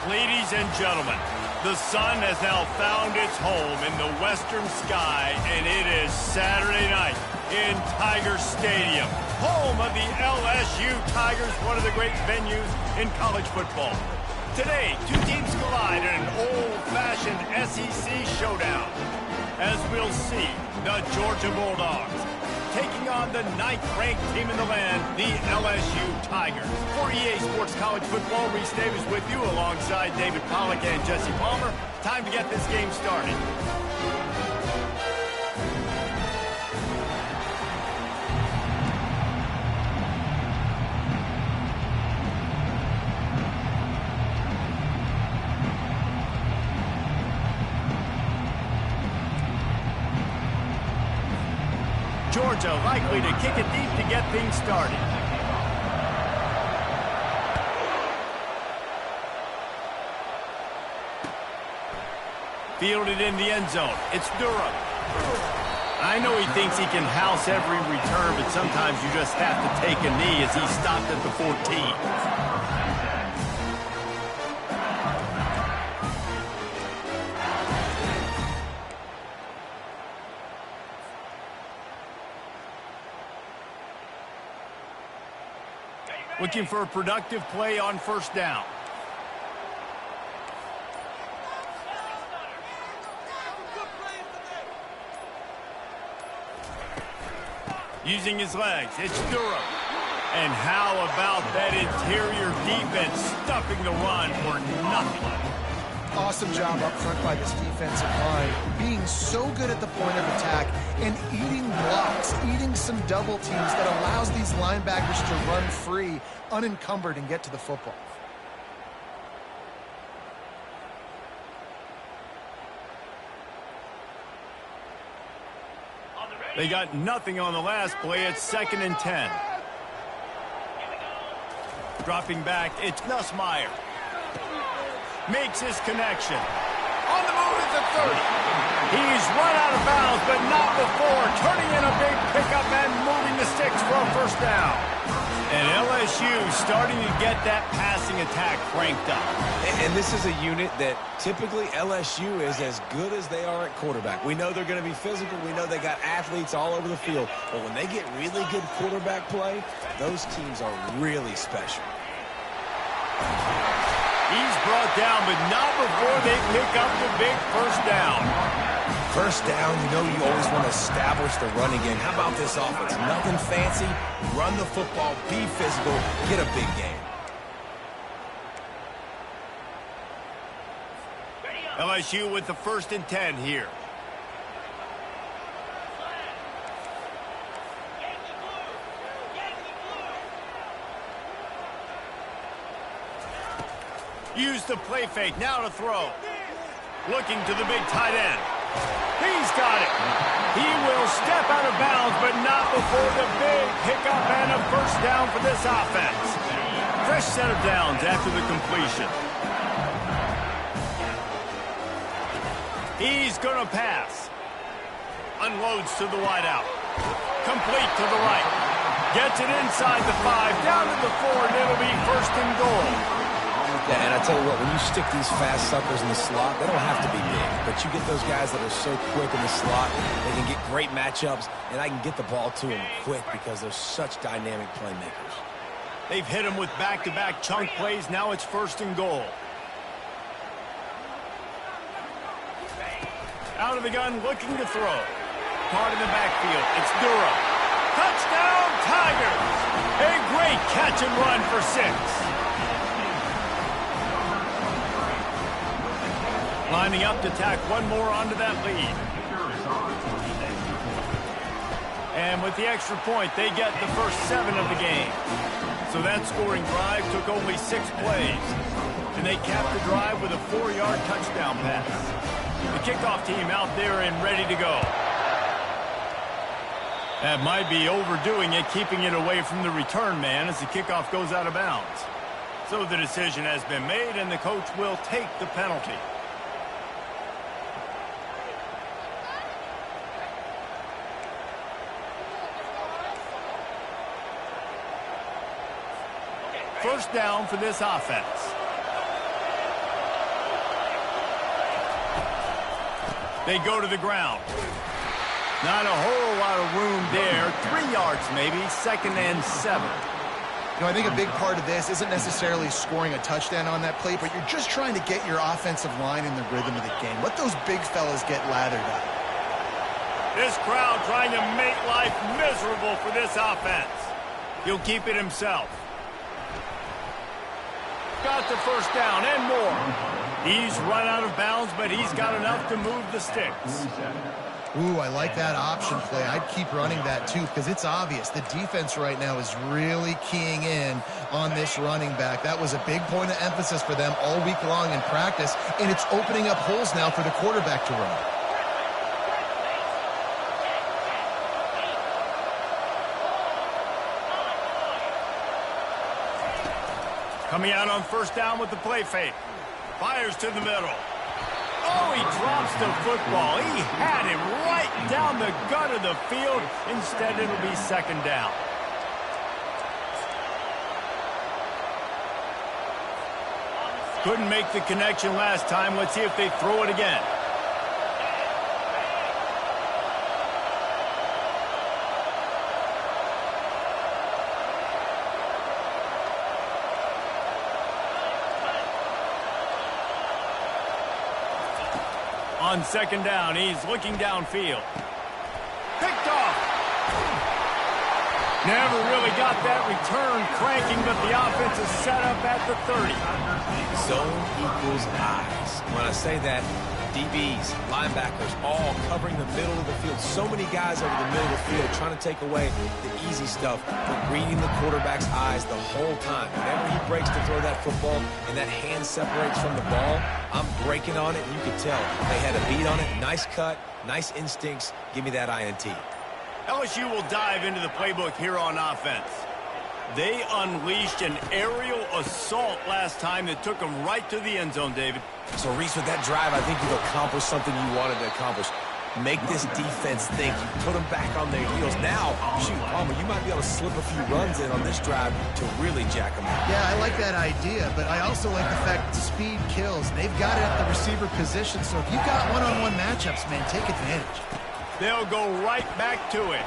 Ladies and gentlemen, the sun has now found its home in the western sky, and it is Saturday night in Tiger Stadium, home of the LSU Tigers, one of the great venues in college football. Today, two teams collide in an old-fashioned SEC showdown, as we'll see the Georgia Bulldogs taking on the 9th-ranked team in the land, the LSU Tigers. For EA Sports College Football, Reese Davis with you alongside David Pollack and Jesse Palmer. Time to get this game started. Georgia likely to kick it deep to get things started. Fielded in the end zone. It's Durham. I know he thinks he can house every return, but sometimes you just have to take a knee as he stopped at the 14. Looking for a productive play on first down. Using his legs, it's Durham. And how about that interior defense stuffing the run for nothing? Awesome job up front by this defensive line, being so good at the point of attack and eating blocks, eating some double teams that allows these linebackers to run free, unencumbered, and get to the football. They got nothing on the last play. It's 2nd and 10. Dropping back, it's Nussmeier. Makes his connection. On the move at the 30. He's run out of bounds, but not before. Turning in a big pickup and moving the sticks for a first down. And LSU starting to get that passing attack cranked up. And this is a unit that typically LSU is as good as they are at quarterback. We know they're going to be physical. We know they got athletes all over the field. But when they get really good quarterback play, those teams are really special. He's brought down, but not before they pick up the big first down. First down, you know you always want to establish the running game. How about this offense? Nothing fancy. Run the football, be physical, get a big game. LSU with the 1st and 10 here. Use the play fake, now to throw. Looking to the big tight end. He's got it. He will step out of bounds, but not before the big pickup and a first down for this offense. Fresh set of downs after the completion. He's going to pass. Unloads to the wideout. Complete to the right. Gets it inside the 5, down to the 4, and it'll be 1st and goal. Yeah, and I tell you what, when you stick these fast suckers in the slot, they don't have to be big. But you get those guys that are so quick in the slot, they can get great matchups, and I can get the ball to them quick because they're such dynamic playmakers. They've hit him with back-to-back chunk plays. Now it's 1st and goal. Out of the gun, looking to throw. Caught in the backfield. It's Durham. Touchdown, Tigers! A great catch and run for 6. Lining up to tack one more onto that lead. And with the extra point, they get the first 7 of the game. So that scoring drive took only 6 plays. And they capped the drive with a 4-yard touchdown pass. The kickoff team out there and ready to go. That might be overdoing it, keeping it away from the return man as the kickoff goes out of bounds. So the decision has been made, and the coach will take the penalty. First down for this offense. They go to the ground. Not a whole lot of room there. 3 yards maybe, 2nd and 7. You know, I think a big part of this isn't necessarily scoring a touchdown on that play, but you're just trying to get your offensive line in the rhythm of the game. Let those big fellas get lathered up. This crowd trying to make life miserable for this offense. He'll keep it himself. Got the first down and more. He's run out of bounds, but he's got enough to move the sticks. Ooh, I like that option play. I'd keep running that too because it's obvious. The defense right now is really keying in on this running back. That was a big point of emphasis for them all week long in practice, and it's opening up holes now for the quarterback to run. Coming out on first down with the play fake. Fires to the middle. Oh, he drops the football. He had him right down the gut of the field. Instead, it'll be 2nd down. Couldn't make the connection last time. Let's see if they throw it again. On 2nd down, he's looking downfield. Picked off. Never really got that return cranking, but the offense is set up at the 30. Zone equals eyes. When I say that, DBs, linebackers, all covering the middle of the field. So many guys over the middle of the field trying to take away the easy stuff, but reading the quarterback's eyes the whole time. Whenever he breaks to throw that football and that hand separates from the ball, I'm breaking on it, and you can tell they had a beat on it. Nice cut, nice instincts. Give me that INT. LSU will dive into the playbook here on offense. They unleashed an aerial assault last time that took them right to the end zone, David. So, Reese, with that drive, I think you've accomplished something you wanted to accomplish. Make this defense think. You put them back on their heels. Now, shoot, Palmer, you might be able to slip a few runs in on this drive to really jack them out. Yeah, I like that idea, but I also like the fact that speed kills. They've got it at the receiver position, so if you've got one-on-one matchups, man, take advantage. They'll go right back to it.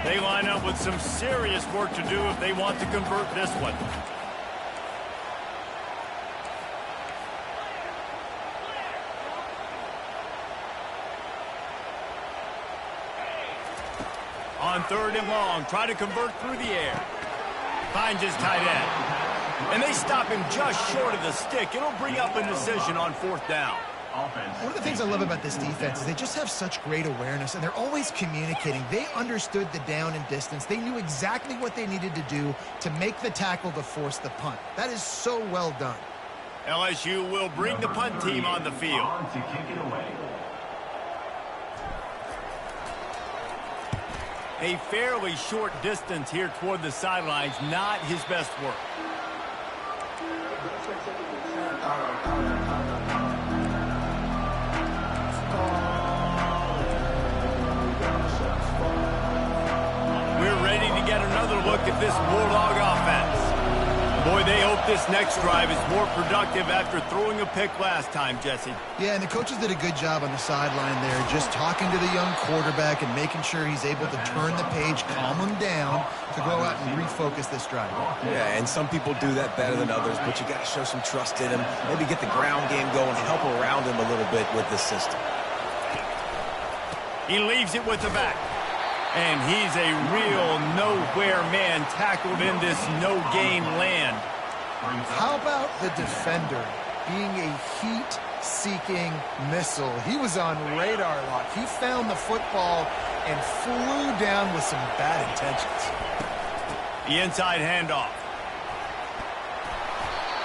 They line up with some serious work to do if they want to convert this one. On 3rd and long, try to convert through the air. Finds his tight end. And they stop him just short of the stick. It'll bring up a decision on 4th down. One of the things I love about this defense is they just have such great awareness, and they're always communicating. They understood the down and distance. They knew exactly what they needed to do to make the tackle to force the punt. That is so well done. LSU will bring the punt team on the field. A fairly short distance here toward the sidelines, not his best work. We're ready to get another look at this Bulldog offense. Boy, they hope this next drive is more productive after throwing a pick last time, Jesse. Yeah, and the coaches did a good job on the sideline there, just talking to the young quarterback and making sure he's able to turn the page, calm him down to go out and refocus this drive. Yeah, and some people do that better than others, but you got to show some trust in him, maybe get the ground game going, help around him a little bit with this system. He leaves it with the back. And he's a real nowhere man tackled in this no-gain land. How about the defender being a heat-seeking missile? He was on radar lock. He found the football and flew down with some bad intentions. The inside handoff.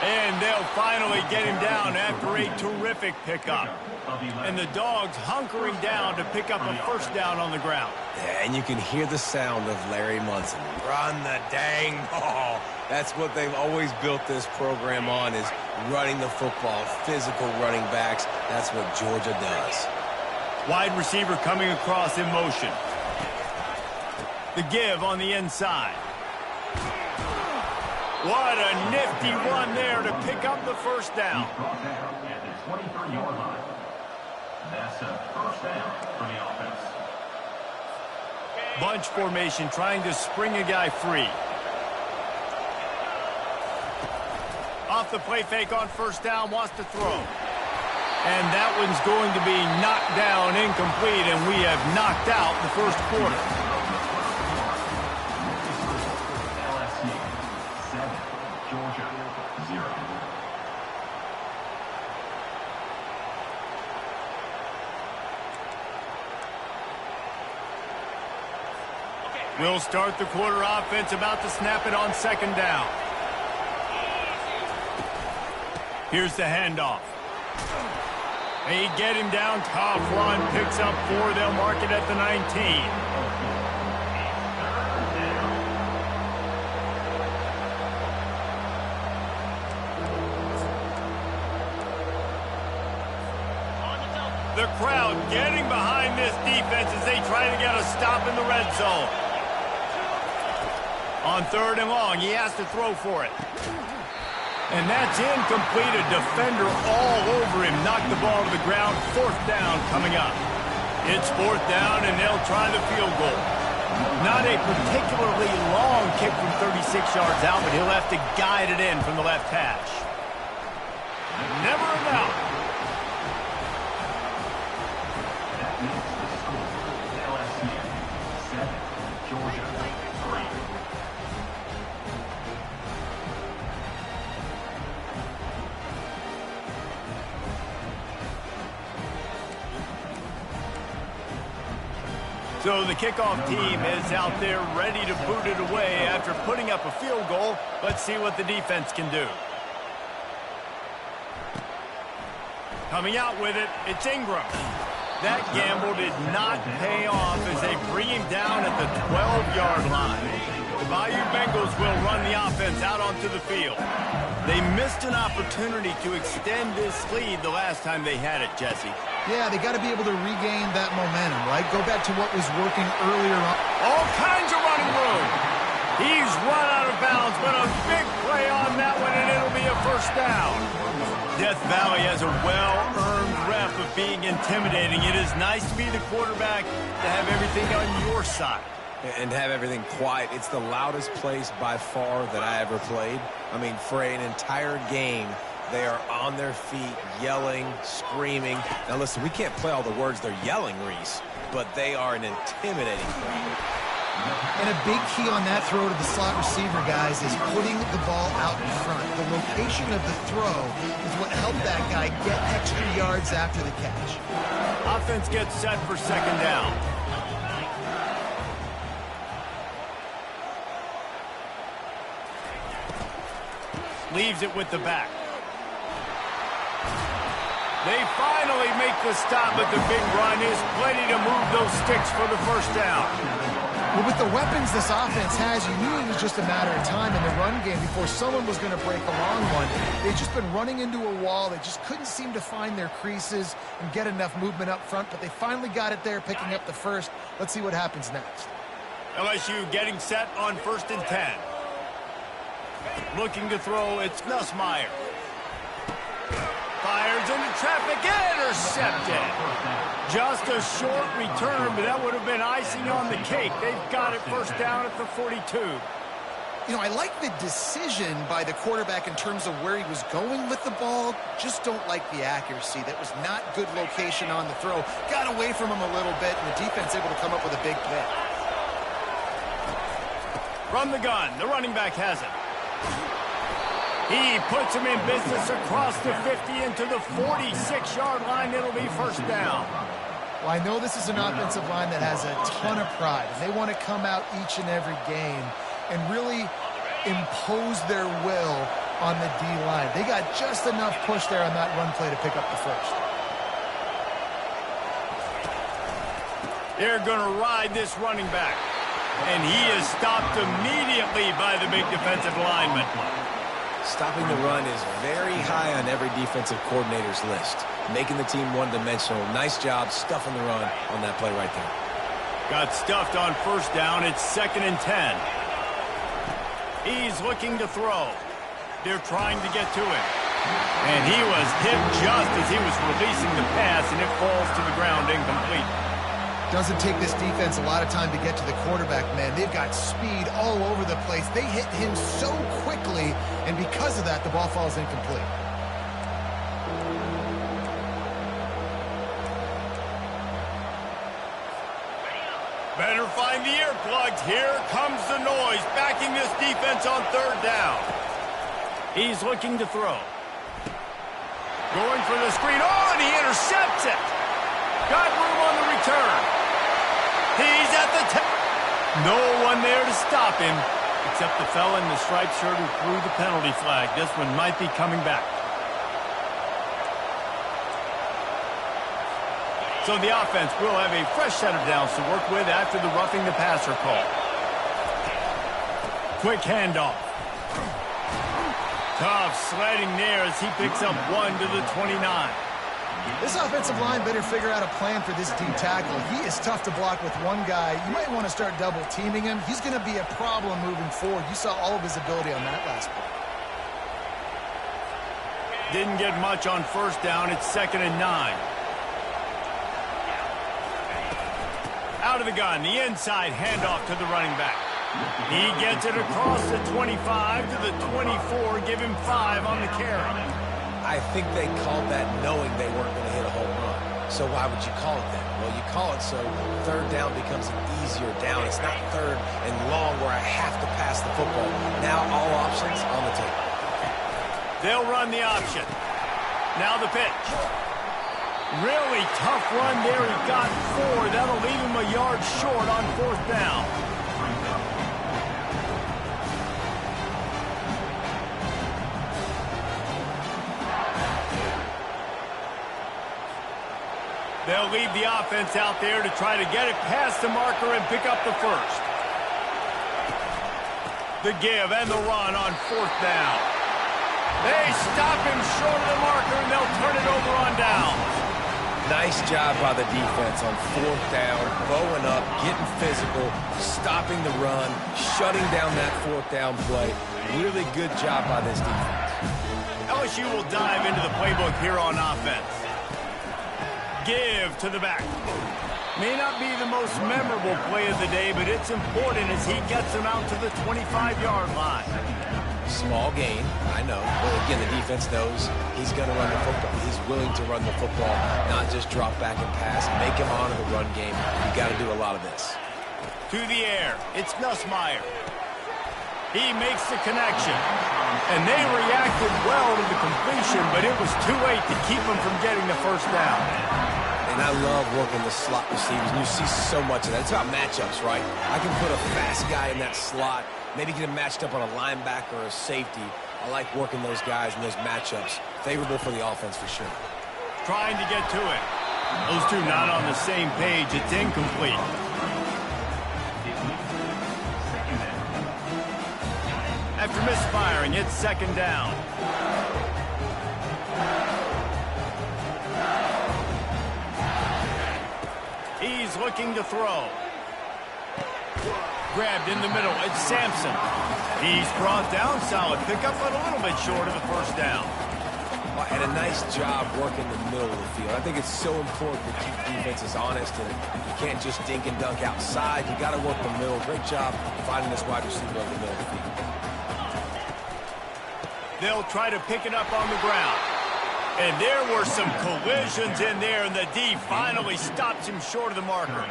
And they'll finally get him down after a terrific pickup. And the Dogs hunkering down to pick up a first down on the ground. Yeah, and you can hear the sound of Larry Munson. Run the dang ball. That's what they've always built this program on, is running the football, physical running backs. That's what Georgia does. Wide receiver coming across in motion. The give on the inside. What a nifty run there to pick up the first down. At the 23-yard line. That's a first down for the offense. Bunch formation, trying to spring a guy free. Off the play fake on first down, wants to throw. And that one's going to be knocked down, incomplete, and we have knocked out the first quarter. LSU 7, Georgia 0. We'll start the quarter offense, about to snap it on second down. Here's the handoff. They get him down, tough run, picks up 4, they'll mark it at the 19. The crowd getting behind this defense as they try to get a stop in the red zone. On third and long, he has to throw for it. And that's incomplete. A defender all over him. Knocked the ball to the ground. Fourth down coming up. It's fourth down, and they'll try the field goal. Not a particularly long kick from 36 yards out, but he'll have to guide it in from the left hash. Never enough. That makes the score. LSU 7, Georgia 3. So the kickoff team is out there ready to boot it away after putting up a field goal. Let's see what the defense can do. Coming out with it, it's Ingram. That gamble did not pay off as they bring him down at the 12-yard line. The Bayou Bengals will run the offense out onto the field. They missed an opportunity to extend this lead the last time they had it, Jesse. Yeah, they got to be able to regain that momentum, right? Go back to what was working earlier on. All kinds of running room. He's run out of bounds, but a big play on that one, and it'll be a first down. Death Valley has a well-earned rep of being intimidating. It is nice to be the quarterback, to have everything on your side. And have everything quiet. It's the loudest place by far that I ever played. I mean, for an entire game, they are on their feet, yelling, screaming. Now, listen, we can't play all the words they're yelling, Reese, but they are an intimidating crowd. And a big key on that throw to the slot receiver, guys, is putting the ball out in front. The location of the throw is what helped that guy get extra yards after the catch. Offense gets set for second down. Leaves it with the back. They finally make the stop, but the big run is plenty to move those sticks for the first down. Well, with the weapons this offense has, you knew it was just a matter of time in the run game before someone was going to break a long one. They've just been running into a wall. They just couldn't seem to find their creases and get enough movement up front, but they finally got it there, picking up the first. Let's see what happens next. LSU getting set on first and 10. Looking to throw, it's Nussmeier. Fires into traffic, intercepted. Just a short return, but that would have been icing on the cake. They've got it first down at the 42. You know, I like the decision by the quarterback in terms of where he was going with the ball. Just don't like the accuracy. That was not good location on the throw. Got away from him a little bit, and the defense able to come up with a big play. From the gun, the running back has it. He puts him in business across the 50 into the 46-yard line. It'll be first down. Well, I know this is an offensive line that has a ton of pride, and they want to come out each and every game and really impose their will on the D-line. They got just enough push there on that run play to pick up the first. They're going to ride this running back, and he is stopped immediately by the big defensive lineman. Stopping the run is very high on every defensive coordinator's list. Making the team one-dimensional. Nice job stuffing the run on that play right there. Got stuffed on first down. It's second and 10. He's looking to throw. They're trying to get to him. And he was hit just as he was releasing the pass, and it falls to the ground incomplete. Doesn't take this defense a lot of time to get to the quarterback, man. They've got speed all over the place. They hit him so quickly, and because of that, the ball falls incomplete. Better find the earplugs. Here comes the noise, backing this defense on third down. He's looking to throw. Going for the screen. Oh, and he intercepts it. Got room on the return. He's at the no one there to stop him, except the fella in the striped shirt who threw the penalty flag. This one might be coming back. So the offense will have a fresh set of downs to work with after the roughing the passer call. Quick handoff. Tough sledding there as he picks up 1 to the 29. This offensive line better figure out a plan for this D tackle. He is tough to block with one guy. You might want to start double teaming him. He's going to be a problem moving forward. You saw all of his ability on that last play. Didn't get much on first down. It's 2nd and 9. Out of the gun, the inside handoff to the running back. He gets it across the 25 to the 24, give him 5 on the carry. I think they called that knowing they weren't going to hit a home run. So why would you call it that? Well, you call it so third down becomes an easier down. It's not third and long where I have to pass the football. Now all options on the table. They'll run the option. Now the pitch. Really tough run there. He got 4. That'll leave him a yard short on 4th down. They'll leave the offense out there to try to get it past the marker and pick up the first. The give and the run on 4th down. They stop him short of the marker, and they'll turn it over on down. Nice job by the defense on 4th down, bowing up, getting physical, stopping the run, shutting down that 4th down play. Really good job by this defense. LSU will dive into the playbook here on offense. Give to the back. May not be the most memorable play of the day, but it's important as he gets him out to the 25-yard line. Small gain, I know. But again, the defense knows he's going to run the football. He's willing to run the football, not just drop back and pass, make him honor the run game. You got to do a lot of this. To the air, it's Nussmeier. He makes the connection. And they reacted well to the completion, but it was too late to keep him from getting the first down. And I love working the slot receivers. And you see so much of that. It's about matchups, right? I can put a fast guy in that slot, maybe get him matched up on a linebacker or a safety. I like working those guys in those matchups. Favorable for the offense for sure. Trying to get to it. Those two not on the same page. It's incomplete. After misfiring, it's 2nd down. He's looking to throw. Grabbed in the middle. It's Sampson. He's brought down. Solid pickup, but a little bit short of the first down. And a nice job working the middle of the field. I think it's so important to keep defenses honest, and you can't just dink and dunk outside. You got to work the middle. Great job finding this wide receiver in the middle of the field. They'll try to pick it up on the ground. And there were some collisions in there, and the D finally stops him short of the marker.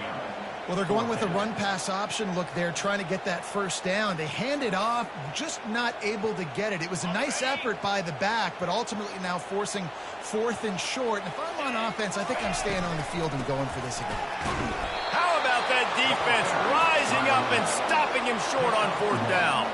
Well, they're going with a run-pass option. Look, they're trying to get that first down. They hand it off, just not able to get it. It was a nice effort by the back, but ultimately now forcing 4th and short. And if I'm on offense, I think I'm staying on the field and going for this again. How about that defense rising up and stopping him short on 4th down?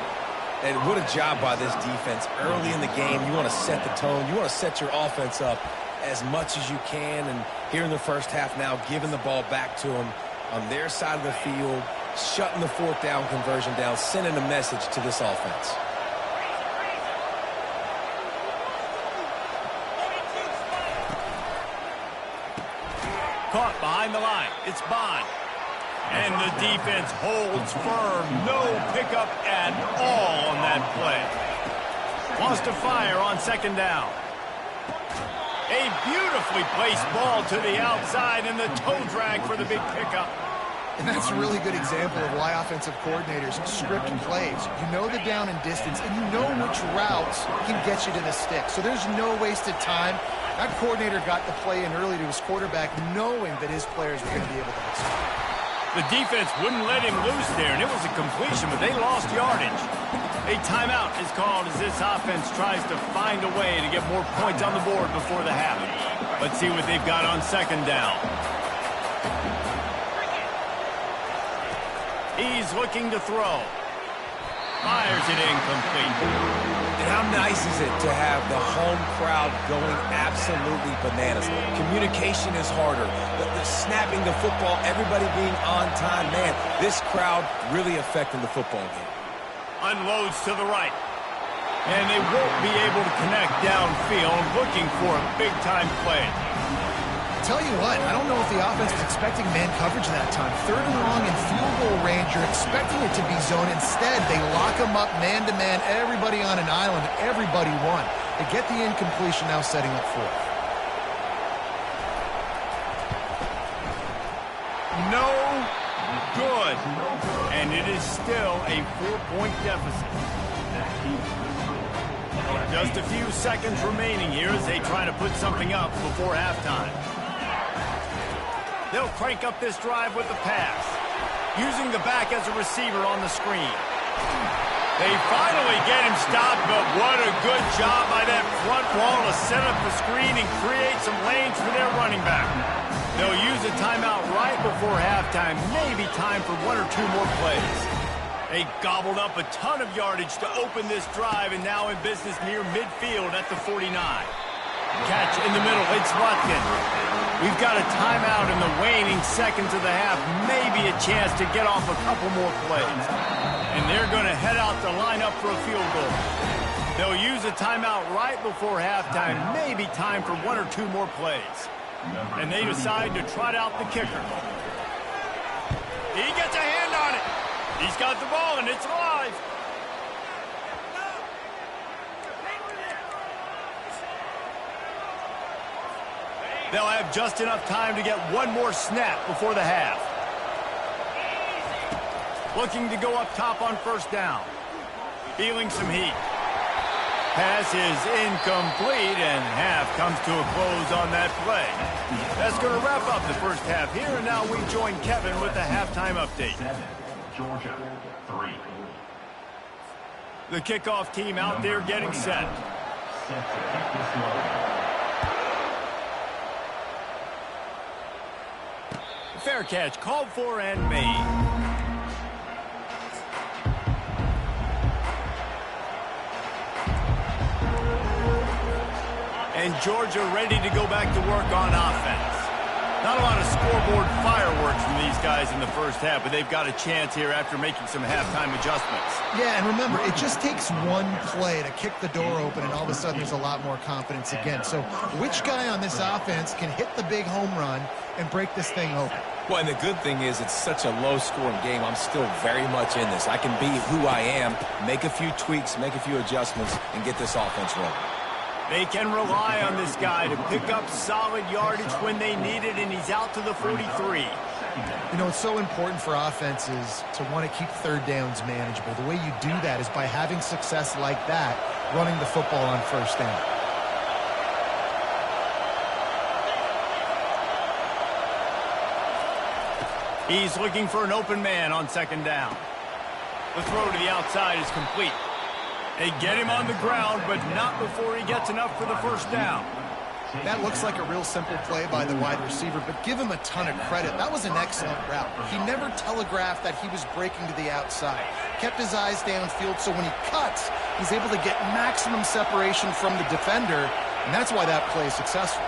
And what a job by this defense. Early in the game, you want to set the tone. You want to set your offense up as much as you can. And here in the first half now, giving the ball back to them on their side of the field, shutting the 4th down conversion down, sending a message to this offense. Caught behind the line. It's Bond. And the defense holds firm. No pickup at all on that play. Wants to fire on second down. A beautifully placed ball to the outside and the toe drag for the big pickup. And that's a really good example of why offensive coordinators script plays. You know the down and distance, and you know which routes can get you to the stick. So there's no wasted time. That coordinator got the play in early to his quarterback, knowing that his players were going to be able to hit. The defense wouldn't let him loose there, and it was a completion, but they lost yardage. A timeout is called as this offense tries to find a way to get more points on the board before the half. Let's see what they've got on second down. He's looking to throw. Fires it incomplete. And how nice is it to have the home crowd going absolutely bananas? Communication is harder. The snapping the football, everybody being on time. Man, this crowd really affecting the football game. Unloads to the right. And they won't be able to connect downfield, looking for a big-time play. Tell you what, I don't know if the offense was expecting man coverage that time. Third and long in field goal range, you're expecting it to be zone. Instead, they lock them up man-to-man, everybody on an island, everybody won. They get the incompletion, now setting up fourth. No good. And it is still a 4-point deficit. Just a few seconds remaining here as they try to put something up before halftime. They'll crank up this drive with the pass, using the back as a receiver on the screen. They finally get him stopped, but what a good job by that front wall to set up the screen and create some lanes for their running back. They'll use a timeout right before halftime, maybe time for one or two more plays. They gobbled up a ton of yardage to open this drive and now in business near midfield at the 49. Catch in the middle, it's Watkins. We've got a timeout in the waning seconds of the half, maybe a chance to get off a couple more plays. And they're going to head out to line up for a field goal. They'll use a timeout right before halftime, maybe time for one or two more plays. And they decide to trot out the kicker. He gets a hand on it. He's got the ball, and it's live. They'll have just enough time to get one more snap before the half. Looking to go up top on first down. Feeling some heat. Pass is incomplete, and half comes to a close on that play. That's going to wrap up the first half here, and now we join Kevin with the halftime update. 7, Georgia, 3. The kickoff team out there getting set. Set to kick this one. Fair catch called for and made. And Georgia ready to go back to work on offense. Not a lot of scoreboard fireworks from these guys in the first half, but they've got a chance here after making some halftime adjustments. Yeah, and remember, it just takes one play to kick the door open, and all of a sudden there's a lot more confidence again. So which guy on this offense can hit the big home run and break this thing open? Well, and the good thing is it's such a low-scoring game. I'm still very much in this. I can be who I am, make a few tweaks, make a few adjustments, and get this offense rolling. They can rely on this guy to pick up solid yardage when they need it, and he's out to the 43. You know, it's so important for offenses to want to keep third downs manageable. The way you do that is by having success like that, running the football on first down. He's looking for an open man on second down. The throw to the outside is complete. They get him on the ground, but not before he gets enough for the first down. That looks like a real simple play by the wide receiver, but give him a ton of credit. That was an excellent route. He never telegraphed that he was breaking to the outside. Kept his eyes downfield, so when he cuts, he's able to get maximum separation from the defender, and that's why that play is successful.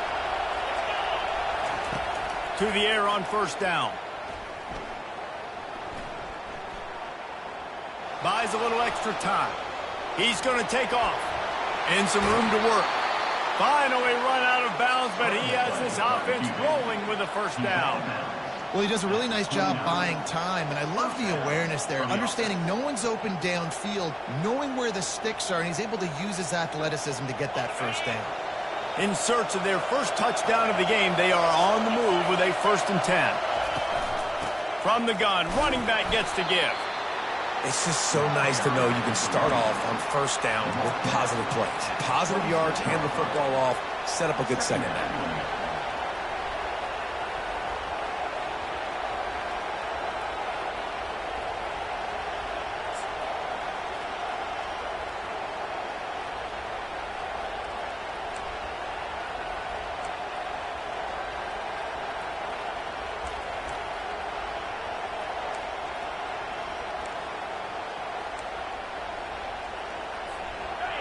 To the air on first down. Buys a little extra time. He's going to take off. And some room to work. Finally run out of bounds, but he has this offense rolling with a first down. Well, he does a really nice job buying time, and I love the awareness there, understanding no one's open downfield, knowing where the sticks are, and he's able to use his athleticism to get that first down. In search of their first touchdown of the game, they are on the move with a 1st and 10. From the gun, running back gets to give. It's just so nice to know you can start off on 1st down with positive plays. Positive yards, hand the football off, set up a good 2nd down.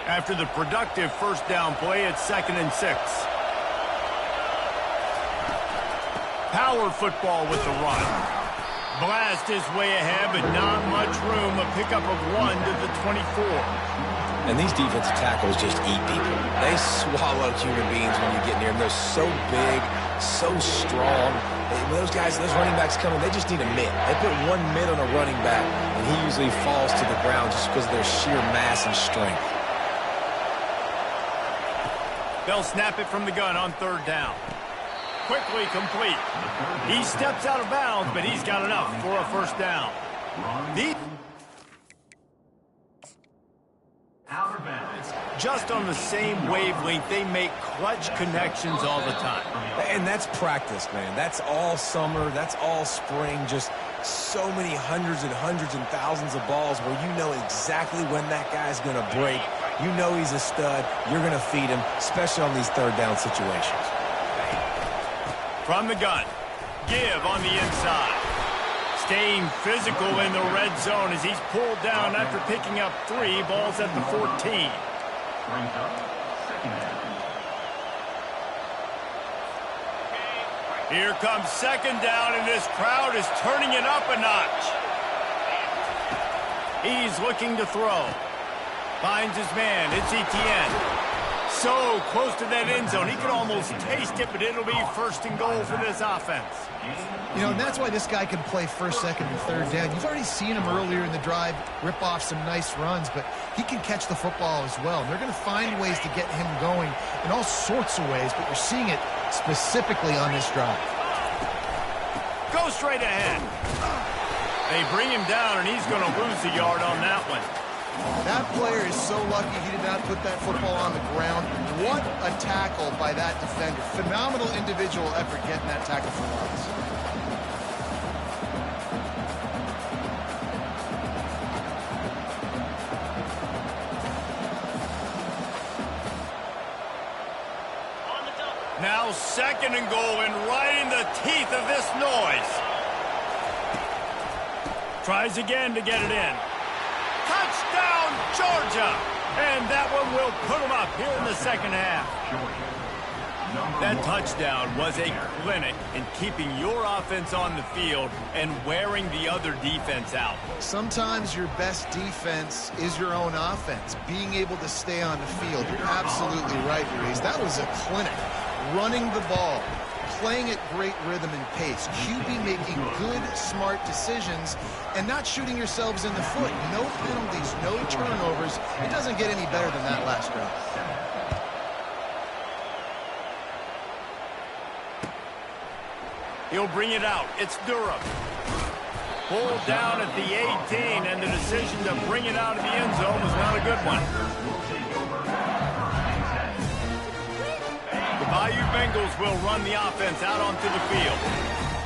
After the productive 1st down play, it's 2nd and 6. Power football with the run. Blast his way ahead, but not much room. A pickup of 1 to the 24. And these defensive tackles just eat people. They swallow human beings when you get near them. They're so big, so strong. When those guys, those running backs come in, they just need a mid. They put 1 mid on a running back, and he usually falls to the ground just because of their sheer mass and strength. They'll snap it from the gun on 3rd down. Quickly complete. He steps out of bounds, but he's got enough for a 1st down. Just on the same wavelength, they make clutch connections all the time. And that's practice, man. That's all summer. That's all spring. Just so many hundreds and thousands of balls where you know exactly when that guy's going to break. You know he's a stud. You're going to feed him, especially on these 3rd down situations. From the gun, give on the inside. Staying physical in the red zone as he's pulled down after picking up 3 balls at the 14. Here comes 2nd down, and this crowd is turning it up a notch. He's looking to throw. Finds his man. It's Etienne. So close to that end zone. He could almost taste it, but it'll be 1st and goal for this offense. You know, and that's why this guy can play 1st, 2nd, and 3rd down. You've already seen him earlier in the drive rip off some nice runs, but he can catch the football as well. And they're going to find ways to get him going in all sorts of ways, but you're seeing it specifically on this drive. Go straight ahead. They bring him down, and he's going to lose a yard on that one. That player is so lucky he did not put that football on the ground. What a tackle by that defender. Phenomenal individual effort getting that tackle for loss. Now 2nd and goal, and right in the teeth of this noise. Tries again to get it in. Touchdown, Georgia! And that one will put them up here in the 2nd half. That touchdown was a clinic in keeping your offense on the field and wearing the other defense out. Sometimes your best defense is your own offense, being able to stay on the field. You're absolutely right, Reese. That was a clinic. Running the ball, playing at great rhythm and pace, QB making good, smart decisions, and not shooting yourselves in the foot. No penalties, no turnovers. It doesn't get any better than that last drive. He'll bring it out. It's Durham. Pulled down at the 18, and the decision to bring it out of the end zone was not a good one. The Bayou Bengals will run the offense out onto the field.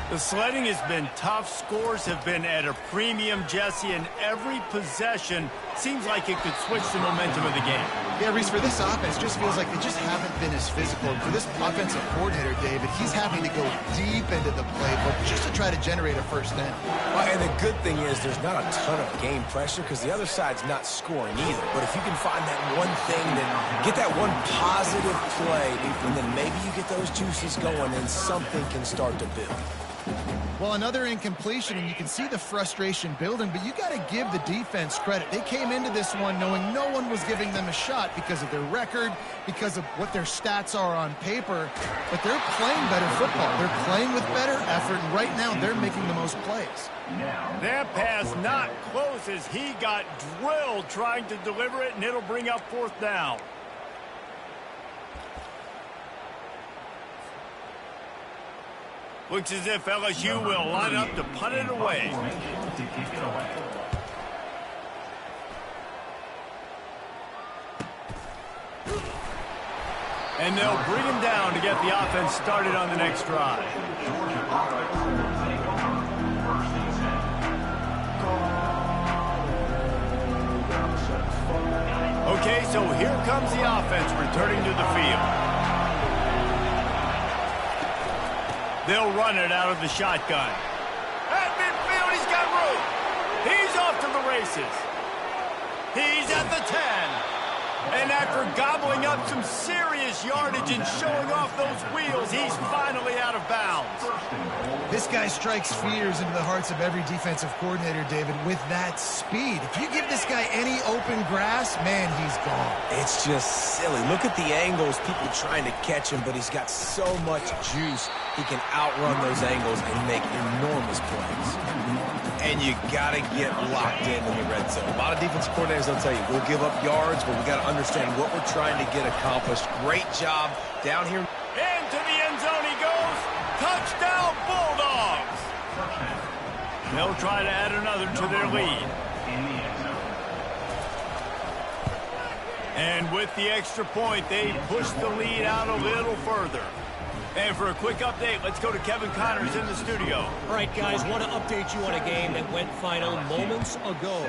The sledding has been tough. Scores have been at a premium, Jesse, and every possession seems like it could switch the momentum of the game. Yeah, Reese, for this offense, just feels like they just haven't been as physical. And for this offensive coordinator, David, he's having to go deep into the playbook just to try to generate a 1st down. Well, and the good thing is there's not a ton of game pressure because the other side's not scoring either. But if you can find that one thing, then get that one positive play, and then maybe you get those juices going and something can start to build. Well, another incompletion, and you can see the frustration building, but you got to give the defense credit. They came into this one knowing no one was giving them a shot because of their record, because of what their stats are on paper, but they're playing better football. They're playing with better effort, and right now they're making the most plays. That pass not close as he got drilled trying to deliver it, and it'll bring up 4th down. Looks as if LSU will line up to punt it away. And they'll bring him down to get the offense started on the next drive. Okay, so here comes the offense returning to the field. They'll run it out of the shotgun. At midfield, he's got room. He's off to the races. He's at the 10. And after gobbling up some serious yardage and showing off those wheels, he's finally out of bounds. This guy strikes fears into the hearts of every defensive coordinator, David, with that speed. If you give this guy any open grass, man, he's gone. It's just silly. Look at the angles, people trying to catch him, but he's got so much juice. He can outrun those angles and make enormous plays. And you got to get locked in the red zone. A lot of defensive coordinators will tell you, we'll give up yards, but we got to understand what we're trying to get accomplished. Great job down here. Into the end zone he goes. Touchdown, Bulldogs. They'll try to add another to their lead. And with the extra point, they push the lead out a little further. And for a quick update, let's go to Kevin Connors in the studio. All right, guys, want to update you on a game that went final moments ago.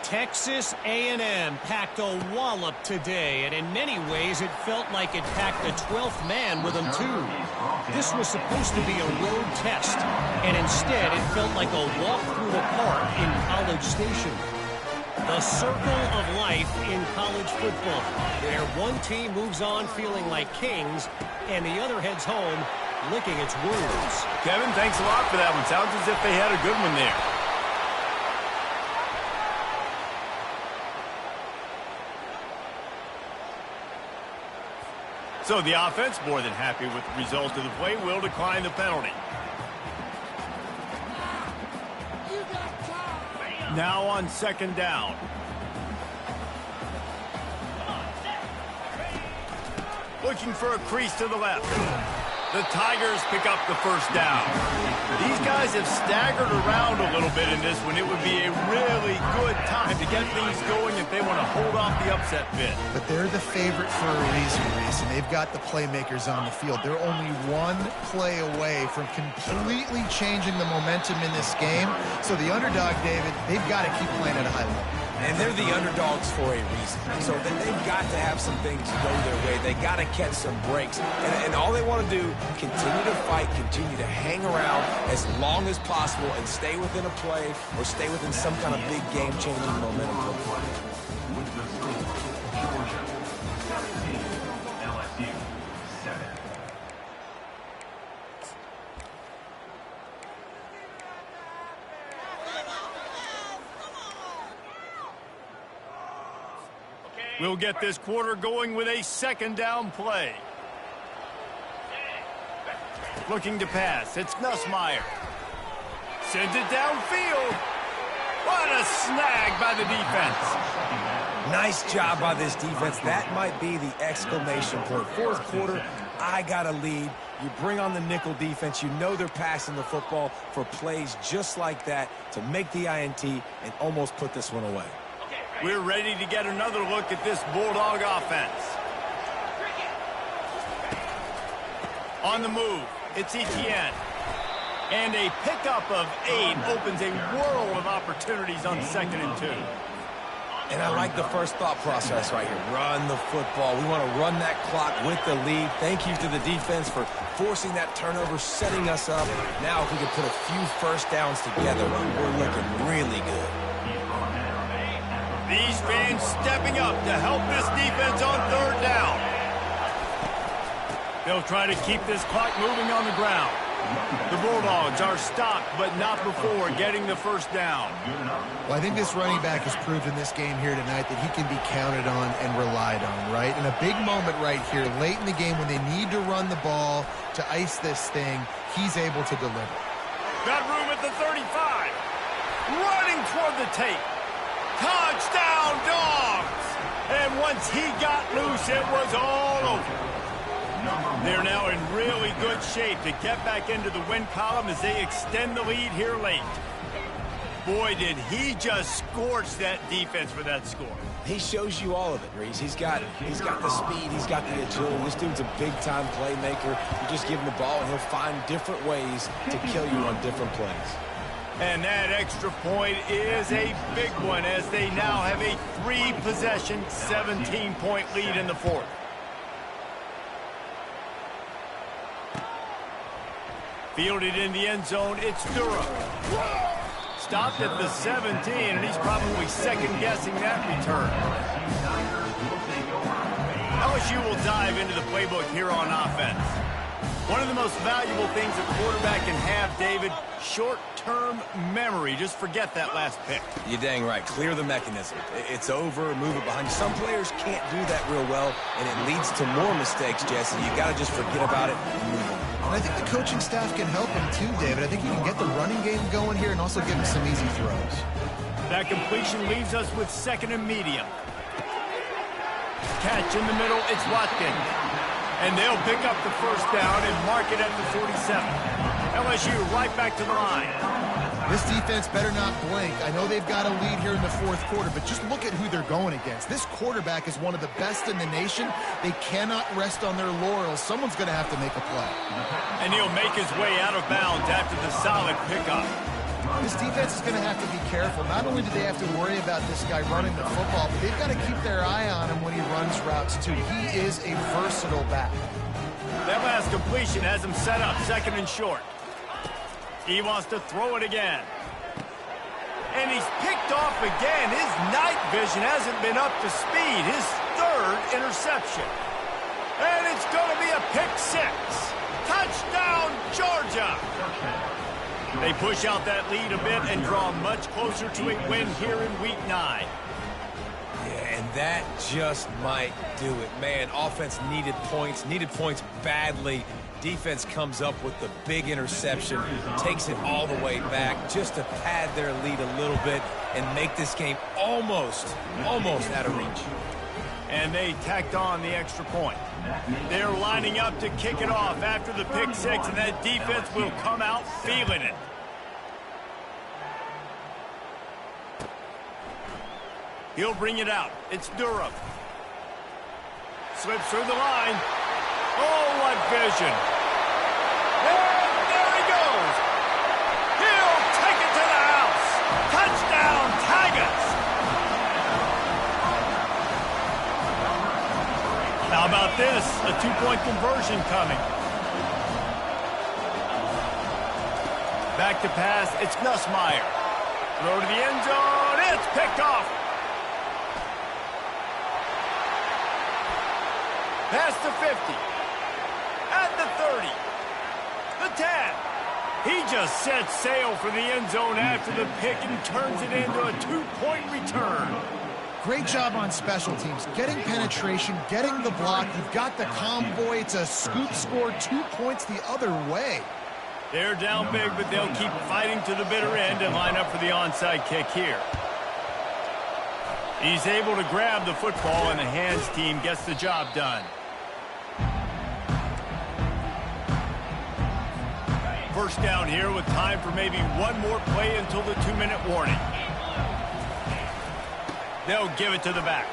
Texas A&M packed a wallop today, and in many ways it felt like it packed the 12th man with them, too. This was supposed to be a road test, and instead it felt like a walk through the park in College Station. The circle of life in college football, where one team moves on feeling like kings, and the other heads home licking its wounds. Kevin, thanks a lot for that one. Sounds as if they had a good one there. So the offense, more than happy with the result of the play, will decline the penalty. Now on 2nd down. Looking for a crease to the left. The Tigers pick up the 1st down. These guys have staggered around a little bit in this one. It would be a really good time to get things going if they want to hold off the upset bid. But they're the favorite for a reason, Reese, and they've got the playmakers on the field. They're only one play away from completely changing the momentum in this game. So the underdog, David, they've got to keep playing at a high level. And they're the underdogs for a reason. So they've got to have some things go their way. They got to catch some breaks. And all they want to do, continue to fight, continue to hang around as long as possible and stay within a play or stay within some kind of big game-changing momentum. With the score, Georgia 17, LSU 7. We'll get this quarter going with a 2nd down play. Looking to pass. It's Nussmeier. Sends it downfield. What a snag by the defense. Nice job by this defense. That might be the exclamation point. 4th quarter, I got a lead. You bring on the nickel defense. You know they're passing the football for plays just like that to make the INT and almost put this one away. We're ready to get another look at this Bulldog offense. On the move, it's Etienne. And a pickup of 8 opens a world of opportunities on 2nd and 2. And I like the first thought process right here. Run the football. We want to run that clock with the lead. Thank you to the defense for forcing that turnover, setting us up. Now if we can put a few 1st downs together, we're looking really good. These fans stepping up to help this defense on 3rd down. They'll try to keep this clock moving on the ground. The Bulldogs are stopped, but not before getting the first down. Well, I think this running back has proven this game here tonight that he can be counted on and relied on, right? In a big moment right here, late in the game when they need to run the ball to ice this thing, he's able to deliver. Got room at the 35. Running toward the tape. Touchdown, Dogs! And once he got loose, it was all over. They're now in really good shape to get back into the win column as they extend the lead here late. Boy, did he just scorch that defense for that score. He shows you all of it, Reese. He's got the speed. He's got the agility. This dude's a big-time playmaker. You just give him the ball, and he'll find different ways to kill you on different plays. And that extra point is a big one as they now have a 3-possession, 17-point lead in the fourth. Fielded in the end zone, it's Durham. Stopped at the 17, and he's probably second-guessing that return. LSU will dive into the playbook here on offense. One of the most valuable things a quarterback can have, David, short-term memory. Just forget that last pick. You're dang right. Clear the mechanism. It's over, move it behind you. Some players can't do that real well, and it leads to more mistakes, Jesse. You got to just forget about it and move on. And I think the coaching staff can help him too, David. I think he can get the running game going here and also give him some easy throws. That completion leaves us with second and medium. Catch in the middle, it's Watkins. And they'll pick up the first down and mark it at the 47. LSU right back to the line. This defense better not blink. I know they've got a lead here in the fourth quarter, but just look at who they're going against. This quarterback is one of the best in the nation. They cannot rest on their laurels. Someone's going to have to make a play. And he'll make his way out of bounds after the solid pickup. This defense is going to have to be careful. Not only do they have to worry about this guy running the football, but they've got to keep their eye on him when he runs routes too. He is a versatile back. That last completion has him set up second and short. He wants to throw it again. And he's picked off again. His night vision hasn't been up to speed. His third interception. And it's going to be a pick six. Touchdown, Georgia. They push out that lead a bit and draw much closer to a win here in Week 9. Yeah, and that just might do it. Man, offense needed points badly. Defense comes up with the big interception, takes it all the way back just to pad their lead a little bit and make this game almost out of reach. And they tacked on the extra point. They're lining up to kick it off after the pick six, and that defense will come out feeling it. He'll bring it out. It's Durham. Slips through the line. Oh, what vision. And there he goes. He'll take it to the house. Touchdown, Tigers. How about this? A two-point conversion coming. Back to pass. It's Nussmeier. Throw to the end zone. It's picked off. Past the 50. At the 30. The 10. He just sets sail for the end zone after the pick and turns it into a two-point return. Great job on special teams. Getting penetration, getting the block. You've got the convoy. It's a scoop score, 2 points the other way. They're down big, but they'll keep fighting to the bitter end and line up for the onside kick here. He's able to grab the football, and the hands team gets the job done. First down here with time for maybe one more play until the 2-minute warning. They'll give it to the back.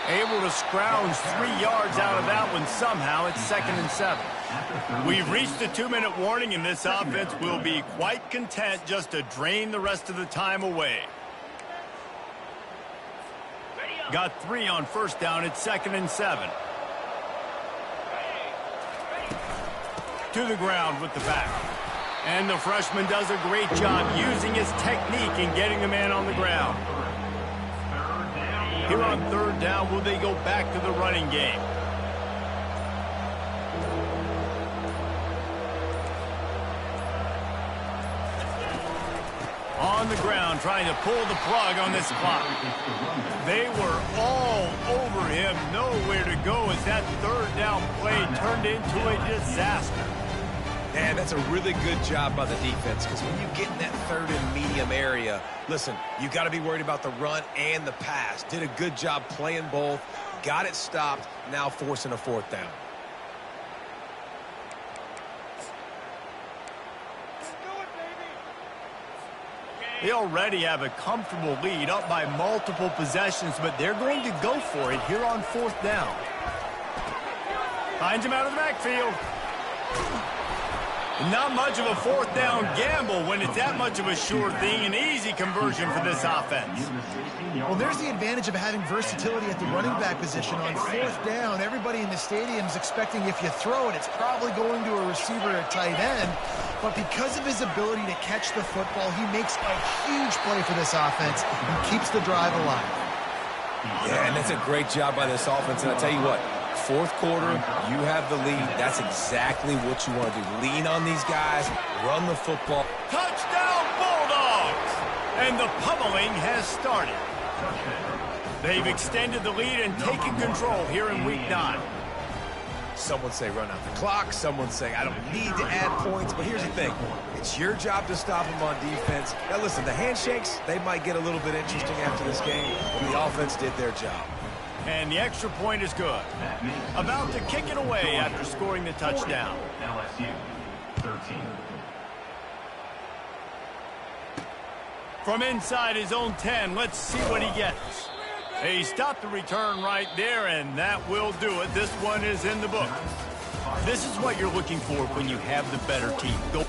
Able to scrounge 3 yards out of that one somehow. It's 2nd and 7. We've reached the 2-minute warning, and this offense will be quite content just to drain the rest of the time away. Got 3 on first down. It's 2nd and 7. To the ground with the back. And the freshman does a great job using his technique and getting the man on the ground. Here on third down, will they go back to the running game? the ground trying to pull the plug on this clock. They were all over him, nowhere to go as that third down play turned into a disaster. And that's a really good job by the defense, because when you get in that third and medium area, listen, you got to be worried about the run and the pass. Did a good job playing both, got it stopped, now forcing a fourth down. They already have a comfortable lead, up by multiple possessions, but they're going to go for it here on fourth down. Finds him out of the backfield. Not much of a fourth down gamble when it's that much of a sure thing, an easy conversion for this offense. Well, there's the advantage of having versatility at the running back position. On fourth down, everybody in the stadium is expecting if you throw it, it's probably going to a receiver at tight end. But because of his ability to catch the football, he makes a huge play for this offense and keeps the drive alive. Yeah, and that's a great job by this offense. And I tell you what, fourth quarter, you have the lead. That's exactly what you want to do. Lean on these guys, run the football. Touchdown, Bulldogs! And the pummeling has started. They've extended the lead and taken control here in Week 9. Some would say run out the clock. Some would say I don't need to add points. But here's the thing. It's your job to stop them on defense. Now, listen, the handshakes, they might get a little bit interesting after this game, but the offense did their job. And the extra point is good. About to kick it away after scoring the touchdown. LSU 13. From inside his own 10, let's see what he gets. He stopped the return right there, and that will do it. This one is in the book. This is what you're looking for when you have the better team. Go.